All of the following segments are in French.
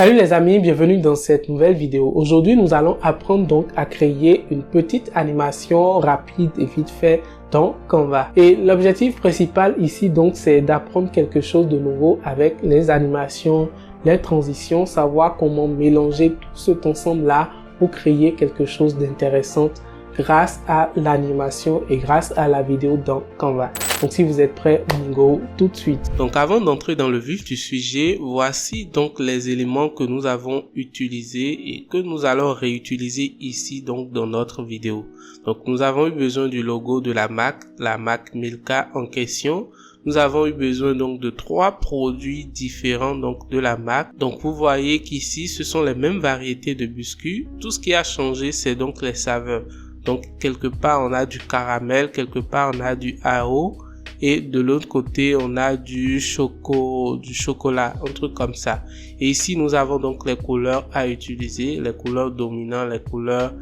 Salut les amis, bienvenue dans cette nouvelle vidéo. Aujourd'hui, nous allons apprendre donc à créer une petite animation rapide et vite fait dans Canva. Et l'objectif principal ici donc c'est d'apprendre quelque chose de nouveau avec les animations, les transitions, savoir comment mélanger tout cet ensemble là pour créer quelque chose d'intéressant grâce à l'animation et grâce à la vidéo dans Canva. Donc si vous êtes prêts, on go tout de suite. Donc avant d'entrer dans le vif du sujet, voici donc les éléments que nous avons utilisés et que nous allons réutiliser ici donc dans notre vidéo. Donc nous avons eu besoin du logo de la Mac 1000K en question. Nous avons eu besoin donc de 3 produits différents donc de la Mac. Donc vous voyez qu'ici ce sont les mêmes variétés de biscuits. Tout ce qui a changé c'est donc les saveurs. Donc quelque part on a du caramel, quelque part on a du Haro et de l'autre côté on a du chocolat, un truc comme ça. Et ici nous avons donc les couleurs à utiliser, les couleurs dominantes, les couleurs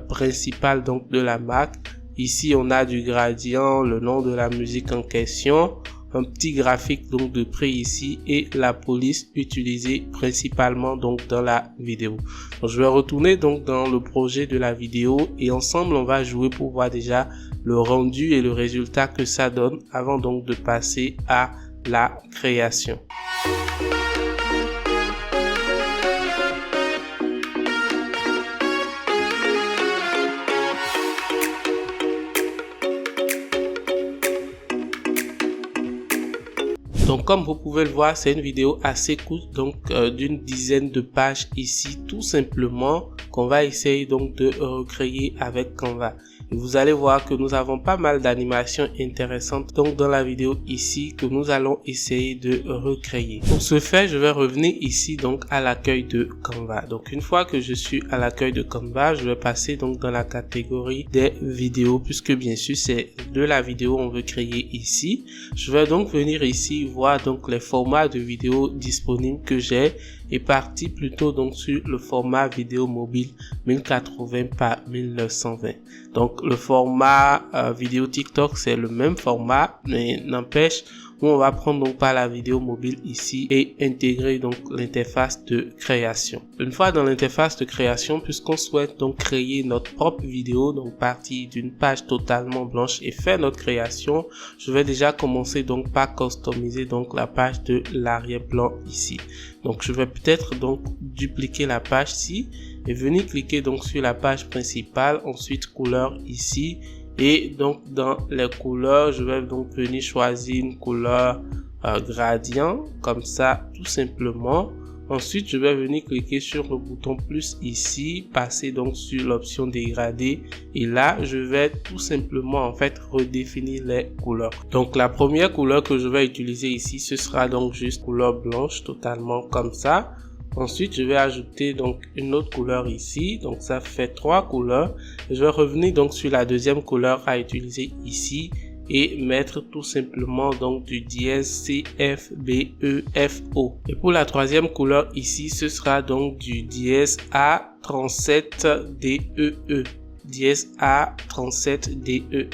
principales donc de la Mac. Ici on a du gradient, le nom de la musique en question, un petit graphique donc de près ici et la police utilisée principalement donc dans la vidéo. Donc, je vais retourner donc dans le projet de la vidéo et ensemble on va jouer pour voir déjà le rendu et le résultat que ça donne avant donc de passer à la création. Donc comme vous pouvez le voir, c'est une vidéo assez courte, donc d'une dizaine de pages ici, tout simplement qu'on va essayer donc de recréer avec Canva. Et vous allez voir que nous avons pas mal d'animations intéressantes donc dans la vidéo ici que nous allons essayer de recréer. Pour ce faire, je vais revenir ici donc à l'accueil de Canva. Donc une fois que je suis à l'accueil de Canva, je vais passer donc dans la catégorie des vidéos puisque bien sûr c'est de la vidéo on veut créer ici. Je vais donc venir ici voir donc les formats de vidéos disponibles que j'ai et parti plutôt donc sur le format vidéo mobile 1080 par 1920. Donc le format vidéo TikTok c'est le même format, mais n'empêche on va prendre donc pas la vidéo mobile ici et intégrer donc l'interface de création. Une fois dans l'interface de création, puisqu'on souhaite donc créer notre propre vidéo, donc partir d'une page totalement blanche et faire notre création, je vais déjà commencer donc par customiser donc la page de l'arrière-plan ici. Donc je vais peut-être donc dupliquer la page-ci et venir cliquer donc sur la page principale, ensuite couleur ici. Et donc dans les couleurs, je vais donc venir choisir une couleur gradient, comme ça tout simplement. Ensuite, je vais venir cliquer sur le bouton plus ici, passer donc sur l'option dégradé et là, je vais tout simplement en fait redéfinir les couleurs. Donc la première couleur que je vais utiliser ici, ce sera donc juste couleur blanche, totalement comme ça. Ensuite, je vais ajouter donc une autre couleur ici. Donc, ça fait 3 couleurs. Je vais revenir donc sur la deuxième couleur à utiliser ici et mettre tout simplement donc du dièse CFBEFO. Et pour la troisième couleur ici, ce sera donc du dièse A37DEE. Dièse A37DEE.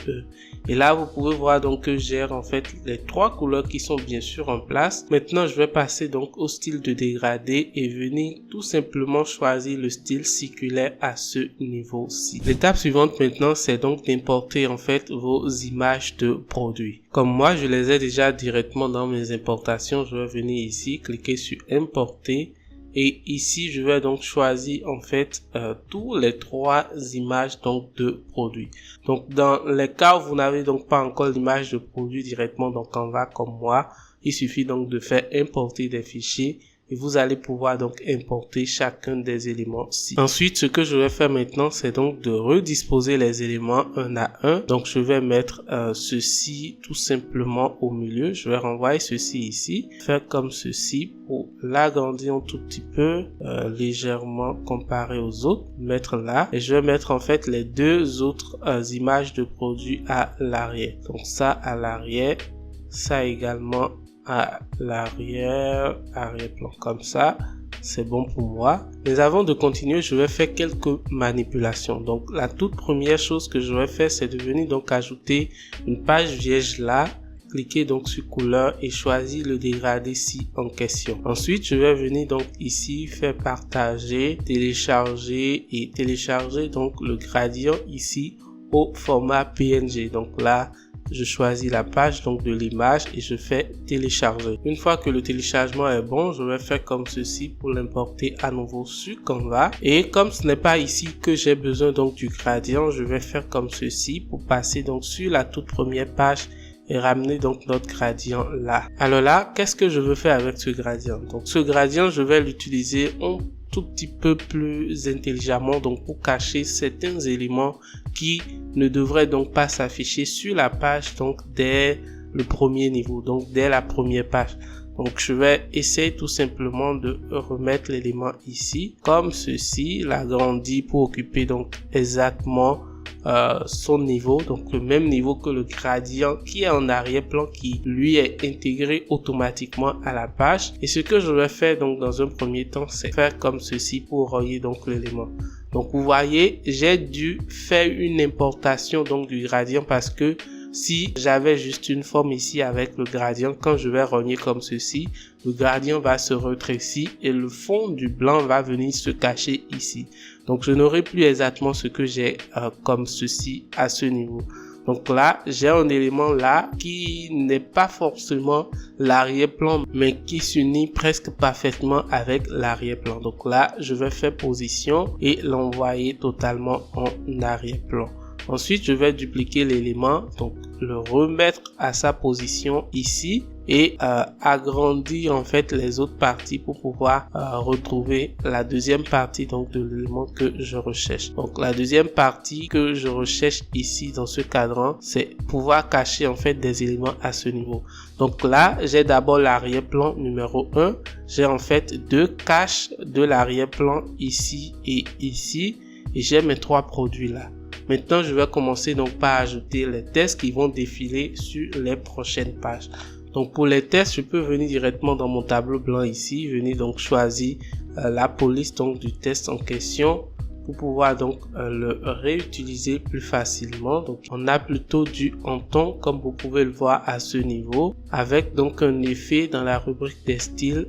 Et là, vous pouvez voir donc que j'ai en fait les 3 couleurs qui sont bien sûr en place. Maintenant, je vais passer donc au style de dégradé et venir tout simplement choisir le style circulaire à ce niveau-ci. L'étape suivante maintenant, c'est donc d'importer en fait vos images de produits. Comme moi, je les ai déjà directement dans mes importations, je vais venir ici, cliquer sur importer. Et ici, je vais donc choisir en fait tous les 3 images donc de produits. Donc dans les cas où vous n'avez donc pas encore l'image de produit directement dans Canva comme moi, il suffit donc de faire importer des fichiers et vous allez pouvoir donc importer chacun des éléments-ci. Ensuite, ce que je vais faire maintenant, c'est donc de redisposer les éléments un à un. Donc je vais mettre ceci tout simplement au milieu. Je vais renvoyer ceci ici, faire comme ceci pour l'agrandir un tout petit peu, légèrement comparé aux autres, mettre là. Et je vais mettre en fait les 2 autres images de produits à l'arrière. Donc ça à l'arrière, ça également à l'arrière-plan comme ça, c'est bon pour moi. Mais avant de continuer, je vais faire quelques manipulations. Donc la toute première chose que je vais faire, c'est de venir donc ajouter une page vierge là cliquer donc sur couleur et choisir le dégradé ci en question. Ensuite, je vais venir donc ici faire partager, télécharger et télécharger donc le gradient ici au format PNG. Donc là, je choisis la page donc de l'image et je fais télécharger. Une fois que le téléchargement est bon, je vais faire comme ceci pour l'importer à nouveau sur Canva. Et comme ce n'est pas ici que j'ai besoin donc du gradient, je vais faire comme ceci pour passer donc sur la toute première page et ramener donc notre gradient là. Alors là, qu'est-ce que je veux faire avec ce gradient? Donc ce gradient, je vais l'utiliser un tout petit peu plus intelligemment donc pour cacher certains éléments qui ne devraient donc pas s'afficher sur la page donc dès le premier niveau, donc dès la première page. Donc je vais essayer tout simplement de remettre l'élément ici comme ceci, l'agrandir pour occuper donc exactement son niveau, donc le même niveau que le gradient qui est en arrière-plan, qui lui est intégré automatiquement à la page. Et ce que je vais faire donc dans un premier temps, c'est faire comme ceci pour relier donc l'élément. Donc vous voyez, j'ai dû faire une importation donc du gradient parce que si j'avais juste une forme ici avec le gradient, quand je vais rogner comme ceci, le gradient va se rétrécir et le fond du blanc va venir se cacher ici. Donc je n'aurai plus exactement ce que j'ai comme ceci à ce niveau. Donc là, j'ai un élément là qui n'est pas forcément l'arrière-plan, mais qui s'unit presque parfaitement avec l'arrière-plan. Donc là, je vais faire position et l'envoyer totalement en arrière-plan. Ensuite, je vais dupliquer l'élément, donc le remettre à sa position ici et agrandir en fait les autres parties pour pouvoir retrouver la deuxième partie donc de l'élément que je recherche. Donc la deuxième partie que je recherche ici dans ce cadran, c'est pouvoir cacher en fait des éléments à ce niveau. Donc là, j'ai d'abord l'arrière-plan numéro 1. J'ai en fait deux caches de l'arrière-plan ici et ici et j'ai mes trois produits là. Maintenant, je vais commencer donc par ajouter les tests qui vont défiler sur les prochaines pages. Donc pour les tests, je peux venir directement dans mon tableau blanc ici, venir donc choisir la police donc du test en question pour pouvoir donc le réutiliser plus facilement. Donc on a plutôt du en ton comme vous pouvez le voir à ce niveau, avec donc un effet dans la rubrique des styles,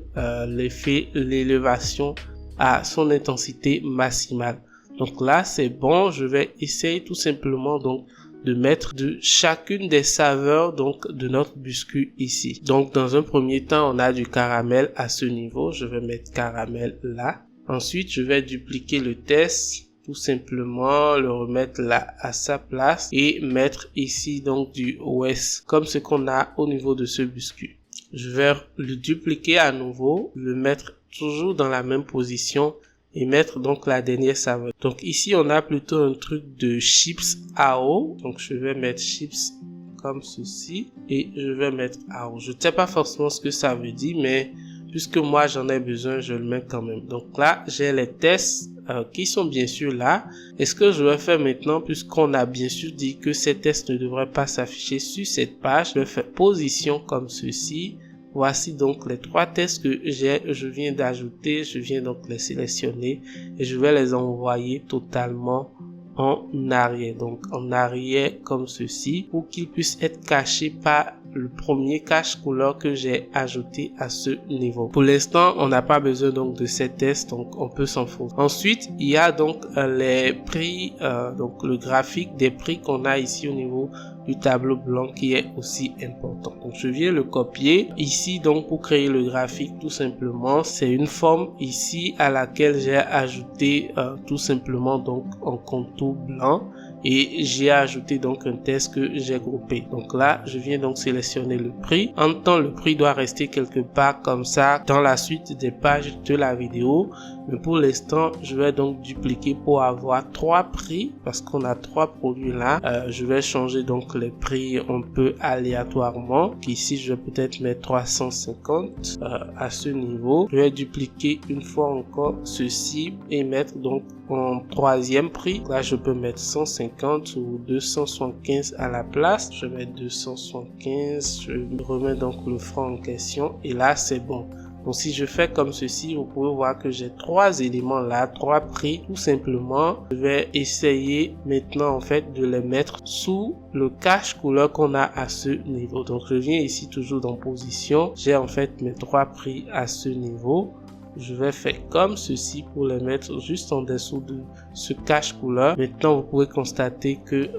l'effet l'élévation à son intensité maximale. Donc là, c'est bon, je vais essayer tout simplement donc de mettre de chacune des saveurs donc de notre biscuit ici. Donc dans un premier temps, on a du caramel à ce niveau, je vais mettre caramel là. Ensuite, je vais dupliquer le test, tout simplement le remettre là à sa place et mettre ici donc du OS comme ce qu'on a au niveau de ce biscuit. Je vais le dupliquer à nouveau, le mettre toujours dans la même position et mettre donc la dernière saveur. Donc ici on a plutôt un truc de chips AO, donc je vais mettre chips comme ceci et je vais mettre AO. Je ne sais pas forcément ce que ça veut dire, mais puisque moi j'en ai besoin, je le mets quand même. Donc là j'ai les tests qui sont bien sûr là. Et ce que je vais faire maintenant, puisqu'on a bien sûr dit que ces tests ne devraient pas s'afficher sur cette page, je vais faire position comme ceci. Voici donc les trois tests que je viens d'ajouter, je viens donc les sélectionner et je vais les envoyer totalement en arrière. Donc en arrière comme ceci pour qu'ils puissent être cachés par le premier cache couleur que j'ai ajouté à ce niveau. Pour l'instant, on n'a pas besoin donc de ces tests, donc on peut s'en foutre. Ensuite, il y a donc les prix, donc le graphique des prix qu'on a ici au niveau du tableau blanc qui est aussi important. Donc je viens le copier ici donc pour créer le graphique tout simplement. C'est une forme ici à laquelle j'ai ajouté tout simplement donc un contour blanc. Et j'ai ajouté donc un test que j'ai groupé. Donc là, je viens donc sélectionner le prix. En même temps, le prix doit rester quelque part comme ça dans la suite des pages de la vidéo. Mais pour l'instant, je vais donc dupliquer pour avoir trois prix parce qu'on a trois produits là. Je vais changer donc les prix un peu aléatoirement. Ici, je vais peut-être mettre 350 à ce niveau. Je vais dupliquer une fois encore ceci et mettre donc en troisième prix. Là, je peux mettre 150 ou 275 à la place. Je vais mettre 275. Je remets donc le franc en question et là, c'est bon. Donc si je fais comme ceci, vous pouvez voir que j'ai 3 éléments là, 3 prix. Tout simplement, je vais essayer maintenant en fait de les mettre sous le cache couleur qu'on a à ce niveau. Donc je viens ici toujours dans position, j'ai en fait mes 3 prix à ce niveau. Je vais faire comme ceci pour les mettre juste en dessous de ce cache couleur. Maintenant vous pouvez constater que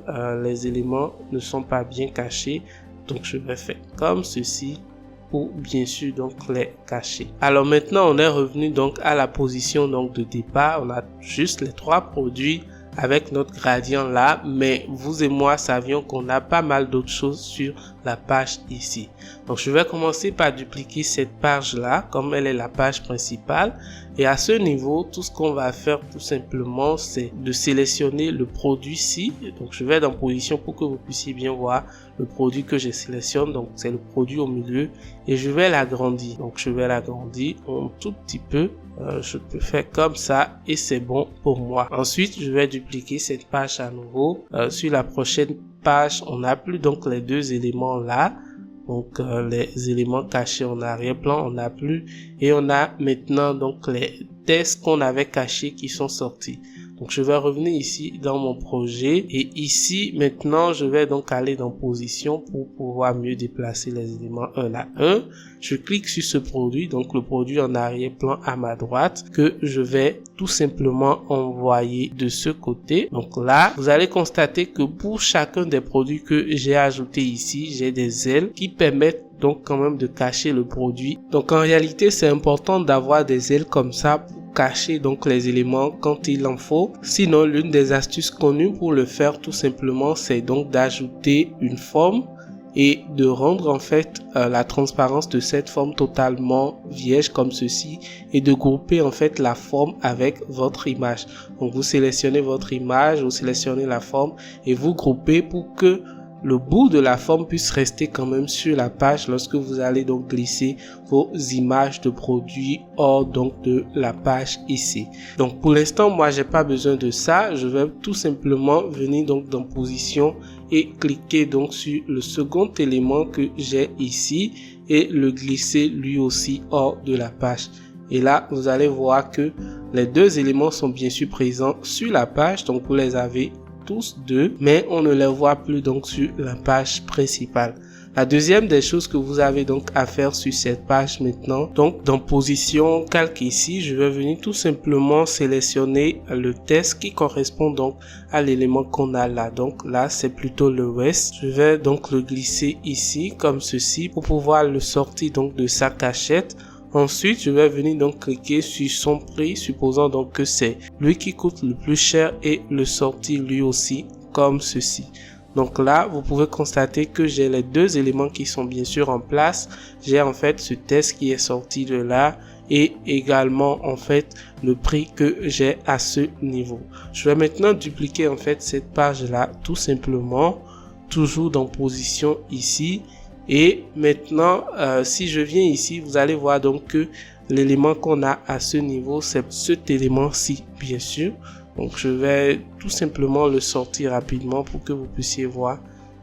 les éléments ne sont pas bien cachés, donc je vais faire comme ceci pour bien sûr donc les cacher. Alors maintenant on est revenu donc à la position donc de départ. On a juste les 3 produits avec notre gradient là, mais vous et moi savions qu'on a pas mal d'autres choses sur la page ici. Donc je vais commencer par dupliquer cette page là comme elle est la page principale, et à ce niveau tout ce qu'on va faire tout simplement c'est de sélectionner le produit ci. Donc je vais être en position pour que vous puissiez bien voir le produit que je sélectionne. Donc c'est le produit au milieu et je vais l'agrandir. Donc je vais l'agrandir un tout petit peu. Je peux faire comme ça et c'est bon pour moi. Ensuite je vais dupliquer cette page à nouveau. Sur la prochaine page on n'a plus donc les 2 éléments là, donc les éléments cachés en arrière-plan on n'a plus, et on a maintenant donc les tests qu'on avait cachés qui sont sortis. Donc je vais revenir ici dans mon projet et ici maintenant je vais donc aller dans position pour pouvoir mieux déplacer les éléments un à un. Je clique sur ce produit, donc le produit en arrière-plan à ma droite, que je vais tout simplement envoyer de ce côté. Donc là vous allez constater que pour chacun des produits que j'ai ajouté ici, j'ai des ailes qui permettent donc quand même de cacher le produit. Donc en réalité c'est important d'avoir des ailes comme ça pour cacher donc les éléments quand il en faut. Sinon l'une des astuces connues pour le faire tout simplement c'est donc d'ajouter une forme et de rendre en fait la transparence de cette forme totalement vierge comme ceci, et de grouper en fait la forme avec votre image. Donc vous sélectionnez votre image, vous sélectionnez la forme et vous groupez pour que le bout de la forme puisse rester quand même sur la page lorsque vous allez donc glisser vos images de produits hors donc de la page ici. Donc pour l'instant moi j'ai pas besoin de ça, je vais tout simplement venir donc dans position et cliquer donc sur le second élément que j'ai ici et le glisser lui aussi hors de la page. Et là vous allez voir que les 2 éléments sont bien sûr présents sur la page, donc vous les avez tous 2, mais on ne les voit plus donc sur la page principale. La deuxième des choses que vous avez donc à faire sur cette page maintenant, donc dans position calque ici, je vais venir tout simplement sélectionner le test qui correspond donc à l'élément qu'on a là. Donc là c'est plutôt le West. Je vais donc le glisser ici comme ceci pour pouvoir le sortir donc de sa cachette. Ensuite, je vais venir donc cliquer sur son prix, supposant donc que c'est lui qui coûte le plus cher, et le sortir lui aussi comme ceci. Donc là, vous pouvez constater que j'ai les 2 éléments qui sont bien sûr en place. J'ai en fait ce test qui est sorti de là et également en fait le prix que j'ai à ce niveau. Je vais maintenant dupliquer en fait cette page là tout simplement, toujours dans position ici. Et maintenant, si je viens ici, vous allez voir donc que l'élément qu'on a à ce niveau, c'est cet élément-ci, bien sûr. Donc, je vais tout simplement le sortir rapidement pour que vous puissiez voir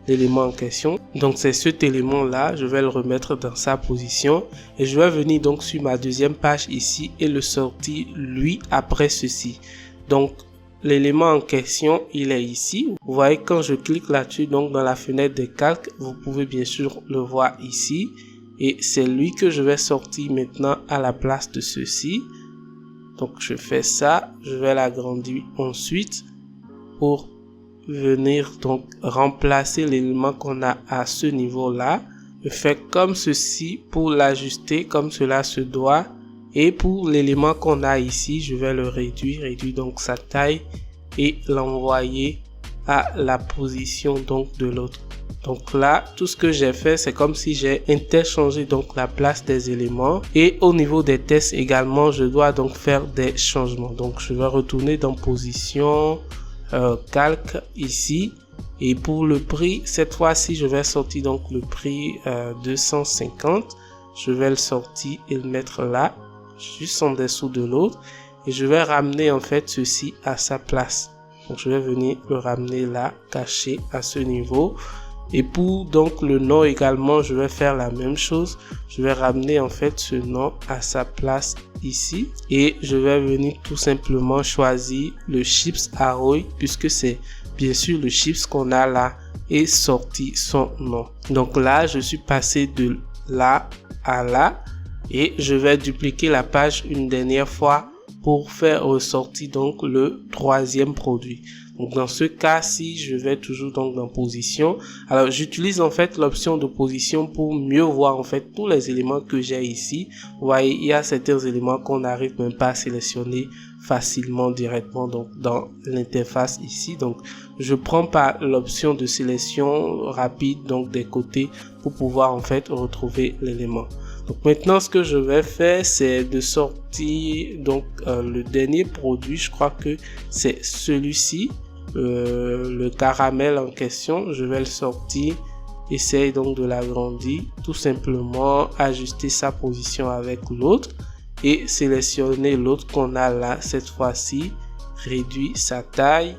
l'élément en question. Donc, c'est cet élément-là. Je vais le remettre dans sa position. Et je vais venir donc sur ma deuxième page ici et le sortir, lui, après ceci. Donc, l'élément en question, il est ici. Vous voyez quand je clique là-dessus, donc dans la fenêtre des calques, vous pouvez bien sûr le voir ici. Et c'est lui que je vais sortir maintenant à la place de ceci. Donc je fais ça, je vais l'agrandir ensuite pour venir donc remplacer l'élément qu'on a à ce niveau-là. Je fais comme ceci pour l'ajuster comme cela se doit. Et pour l'élément qu'on a ici, je vais le réduire donc sa taille et l'envoyer à la position donc de l'autre. Donc là, tout ce que j'ai fait, c'est comme si j'ai interchangé donc la place des éléments. Et au niveau des tests également, je dois donc faire des changements. Donc je vais retourner dans position calque ici. Et pour le prix, cette fois-ci, je vais sortir donc le prix 250. Je vais le sortir et le mettre là, juste en dessous de l'autre, et je vais ramener en fait ceci à sa place. Donc je vais venir le ramener là, caché à ce niveau, Et pour donc le nom également, je vais faire la même chose. Je vais ramener en fait ce nom à sa place ici et je vais venir tout simplement choisir le chips Aroy puisque c'est bien sûr le chips qu'on a là et sortir son nom. Donc là, je suis passé de là à là et je vais dupliquer la page une dernière fois pour faire ressortir donc le troisième produit. Donc dans ce cas-ci, je vais toujours donc dans position. Alors j'utilise en fait l'option de position pour mieux voir en fait tous les éléments que j'ai ici. Vous voyez, il y a certains éléments qu'on n'arrive même pas à sélectionner facilement directement donc dans l'interface ici. Donc je prends par l'option de sélection rapide donc des côtés pour pouvoir en fait retrouver l'élément. Donc maintenant ce que je vais faire c'est de sortir donc le dernier produit, je crois que c'est celui-ci, le caramel en question. Je vais le sortir, essaye donc de l'agrandir, tout simplement ajuster sa position avec l'autre et sélectionner l'autre qu'on a là cette fois-ci, réduire sa taille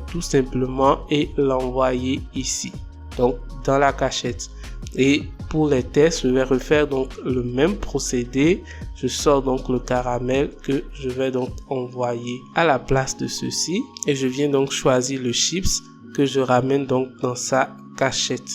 tout simplement et l'envoyer ici donc dans la cachette. Et pour les tests, je vais refaire donc le même procédé. Je sors donc le caramel que je vais donc envoyer à la place de ceci et je viens donc choisir le chips que je ramène donc dans sa cachette.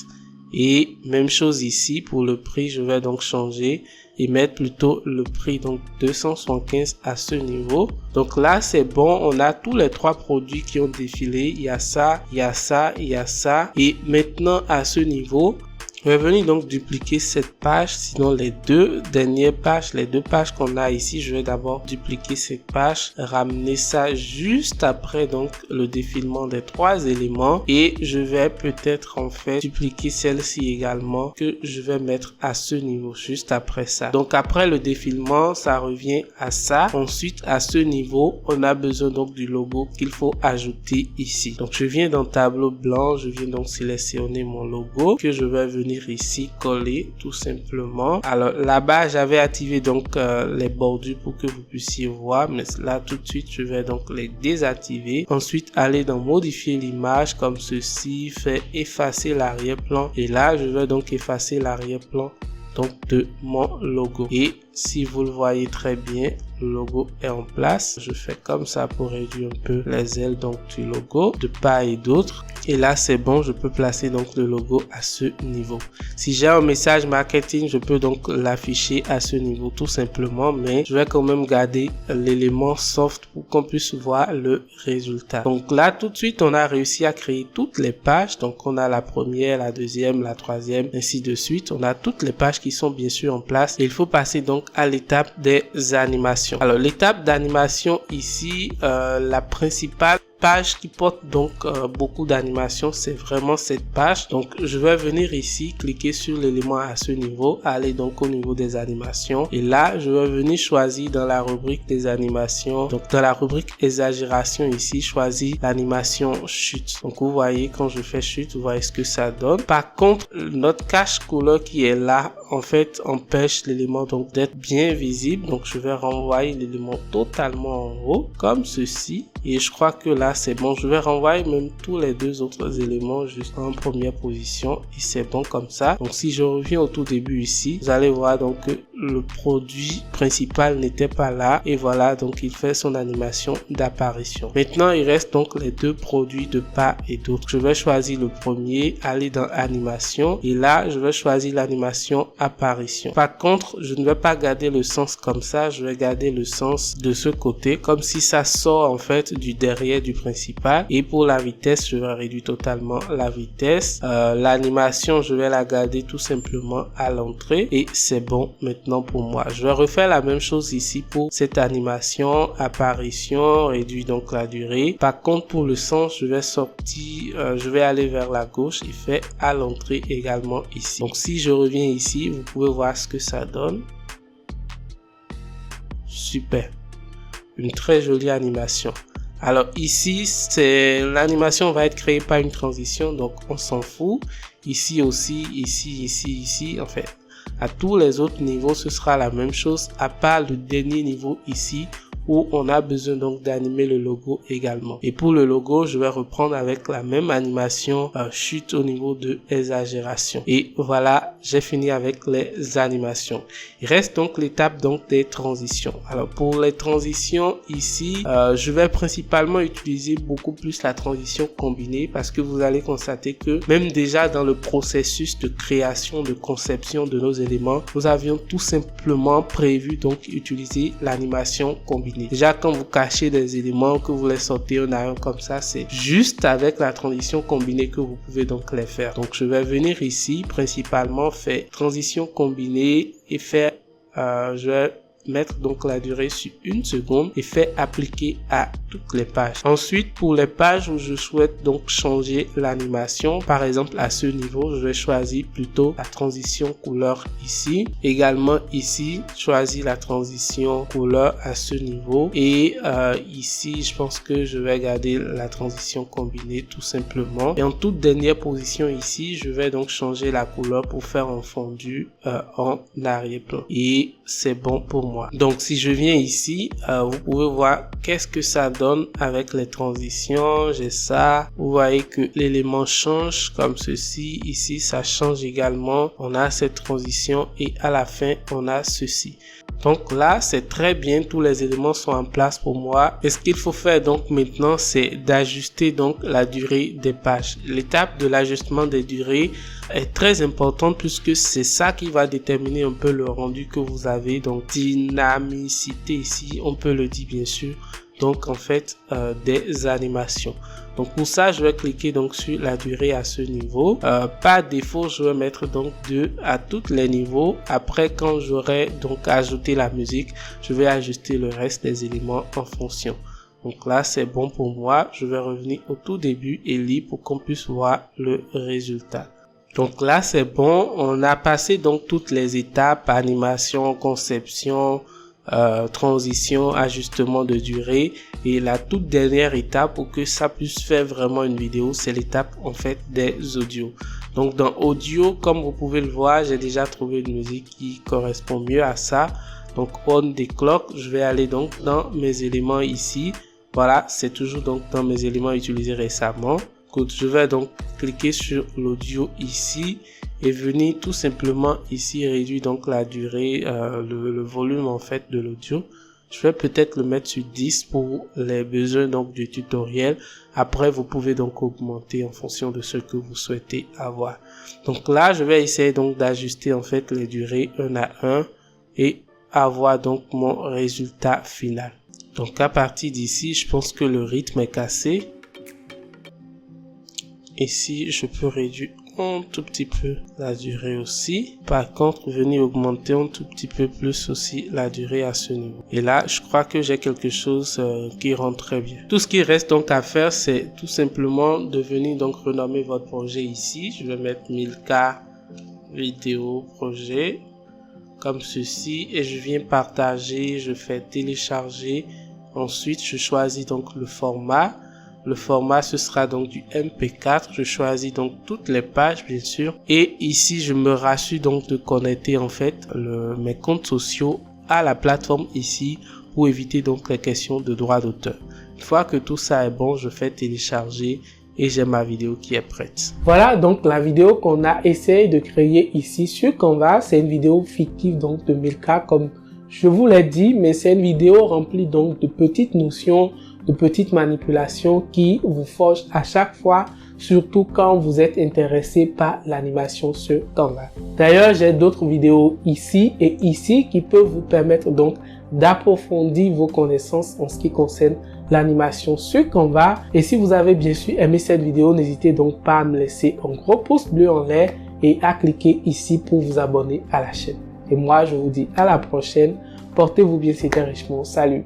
Et même chose ici pour le prix, je vais donc changer et mettre plutôt le prix donc 275 à ce niveau. Donc là c'est bon, on a tous les trois produits qui ont défilé. Il y a ça, il y a ça, il y a ça. Et maintenant à ce niveau, je vais venir donc dupliquer cette page, sinon les deux dernières pages, les deux pages qu'on a ici, je vais d'abord dupliquer cette page, ramener ça juste après donc le défilement des trois éléments et je vais peut-être en fait dupliquer celle-ci également que je vais mettre à ce niveau, juste après ça. Donc après le défilement, ça revient à ça. Ensuite à ce niveau, on a besoin donc du logo qu'il faut ajouter ici. Donc je viens dans tableau blanc, je viens donc sélectionner mon logo que je vais venir ici coller tout simplement. Alors là-bas j'avais activé donc les bordures pour que vous puissiez voir, mais là tout de suite je vais donc les désactiver. Ensuite aller dans modifier l'image comme ceci, faire effacer l'arrière-plan et là je vais donc effacer l'arrière-plan donc de mon logo. Et si vous le voyez très bien, le logo est en place. Je fais comme ça pour réduire un peu les ailes donc du logo de part et d'autre. Et là c'est bon, je peux placer donc le logo à ce niveau. Si j'ai un message marketing, je peux donc l'afficher à ce niveau tout simplement, mais je vais quand même garder l'élément soft pour qu'on puisse voir le résultat. Donc là tout de suite on a réussi à créer toutes les pages. Donc on a la première, la deuxième, la troisième, ainsi de suite. On a toutes les pages qui sont bien sûr en place. Et il faut passer donc à l'étape des animations. Alors l'étape d'animation ici, la principale page qui porte donc beaucoup d'animations, c'est vraiment cette page. Donc je vais venir ici, cliquer sur l'élément à ce niveau, aller donc au niveau des animations et là je vais venir choisir dans la rubrique des animations, donc dans la rubrique exagération ici, choisir l'animation chute. Donc vous voyez quand je fais chute, vous voyez ce que ça donne. Par contre notre cache couleur qui est là en fait empêche l'élément donc d'être bien visible. Donc je vais renvoyer l'élément totalement en haut comme ceci et je crois que là c'est bon. Je vais renvoyer même tous les deux autres éléments juste en première position et c'est bon comme ça. Donc si je reviens au tout début ici, vous allez voir donc que le produit principal n'était pas là et voilà donc il fait son animation d'apparition. Maintenant il reste donc les deux produits de part et d'autre. Je vais choisir le premier, aller dans animation et là je vais choisir l'animation apparition. Par contre je ne vais pas garder le sens comme ça, je vais garder le sens de ce côté comme si ça sort en fait du derrière du principal. Et pour la vitesse, je vais réduire totalement la vitesse. L'animation, je vais la garder tout simplement à l'entrée et c'est bon maintenant pour moi. Je vais refaire la même chose ici pour cette animation apparition, réduire donc la durée. Par contre pour le sens, je vais sortir, je vais aller vers la gauche et faire à l'entrée également ici. Donc si je reviens ici, vous pouvez voir ce que ça donne. Super, une très jolie animation. Alors ici, l'animation va être créée par une transition, donc on s'en fout. Ici aussi, ici, en fait. À tous les autres niveaux, ce sera la même chose, à part le dernier niveau ici, où on a besoin donc d'animer le logo également. Et pour le logo, je vais reprendre avec la même animation chute au niveau de exagération. Et voilà, j'ai fini avec les animations. Il reste donc l'étape donc des transitions. Alors pour les transitions ici, je vais principalement utiliser beaucoup plus la transition combinée parce que vous allez constater que même déjà dans le processus de création, de conception de nos éléments, nous avions tout simplement prévu donc utiliser l'animation combinée. Déjà, quand vous cachez des éléments, que vous les sortez un à un comme ça, c'est juste avec la transition combinée que vous pouvez donc les faire. Donc, je vais venir ici, principalement faire transition combinée et faire, je vais mettre donc la durée sur 1 seconde et faire appliquer à toutes les pages. Ensuite, pour les pages où je souhaite donc changer l'animation, par exemple à ce niveau, je vais choisir plutôt la transition couleur ici. Également ici, choisir la transition couleur à ce niveau. Et ici, je pense que je vais garder la transition combinée tout simplement. Et en toute dernière position ici, je vais donc changer la couleur pour faire un fondu en arrière-plan. Et c'est bon pour moi. Donc si je viens ici, vous pouvez voir qu'est-ce que ça donne avec les transitions. J'ai ça, vous voyez que l'élément change comme ceci. Ici ça change également, on a cette transition et à la fin on a ceci. Donc là c'est très bien, tous les éléments sont en place pour moi. Et ce qu'il faut faire donc maintenant, c'est d'ajuster donc la durée des pages. L'étape de l'ajustement des durées est très importante puisque c'est ça qui va déterminer un peu le rendu que vous avez. Donc dynamicité ici, on peut le dire bien sûr. Donc en fait des animations. Donc pour ça, je vais cliquer donc sur la durée à ce niveau. Par défaut, je vais mettre donc 2 à tous les niveaux. Après, quand j'aurai donc ajouté la musique, je vais ajuster le reste des éléments en fonction. Donc là, c'est bon pour moi. Je vais revenir au tout début et lire pour qu'on puisse voir le résultat. Donc là, c'est bon. On a passé donc toutes les étapes, animation, conception, transition, ajustement de durée, et la toute dernière étape pour que ça puisse faire vraiment une vidéo, c'est l'étape en fait des audios. Donc dans audio, comme vous pouvez le voir, j'ai déjà trouvé une musique qui correspond mieux à ça. Donc on des clocks, je vais aller donc dans mes éléments ici. Voilà, c'est toujours donc dans mes éléments utilisés récemment. Je vais donc cliquer sur l'audio ici et venir tout simplement ici réduire donc la durée, le volume en fait de l'audio. Je vais peut-être le mettre sur 10 pour les besoins donc du tutoriel. Après, vous pouvez donc augmenter en fonction de ce que vous souhaitez avoir. Donc là, je vais essayer donc d'ajuster en fait les durées 1 à 1 et avoir donc mon résultat final. Donc à partir d'ici, je pense que le rythme est cassé. Ici, je peux réduire un tout petit peu la durée aussi. Par contre, venir augmenter un tout petit peu plus aussi la durée à ce niveau. Et là, je crois que j'ai quelque chose qui rentre très bien. Tout ce qui reste donc à faire, c'est tout simplement de venir donc renommer votre projet ici. Je vais mettre 1000K vidéo projet comme ceci et je viens partager, je fais télécharger. Ensuite, je choisis donc le format. Le format, ce sera donc du MP4. Je choisis donc toutes les pages, bien sûr. Et ici, je me rassure donc de connecter en fait mes comptes sociaux à la plateforme ici pour éviter donc les questions de droit d'auteur. Une fois que tout ça est bon, je fais télécharger et j'ai ma vidéo qui est prête. Voilà donc la vidéo qu'on a essayé de créer ici sur Canva. C'est une vidéo fictive donc de 1000K comme je vous l'ai dit, mais c'est une vidéo remplie donc de petites notions, de petites manipulations qui vous forgent à chaque fois, surtout quand vous êtes intéressé par l'animation sur Canva. D'ailleurs, j'ai d'autres vidéos ici et ici qui peuvent vous permettre donc d'approfondir vos connaissances en ce qui concerne l'animation sur Canva. Et si vous avez bien sûr aimé cette vidéo, n'hésitez donc pas à me laisser un gros pouce bleu en l'air et à cliquer ici pour vous abonner à la chaîne. Et moi, je vous dis à la prochaine. Portez-vous bien, c'était Richemont. Salut!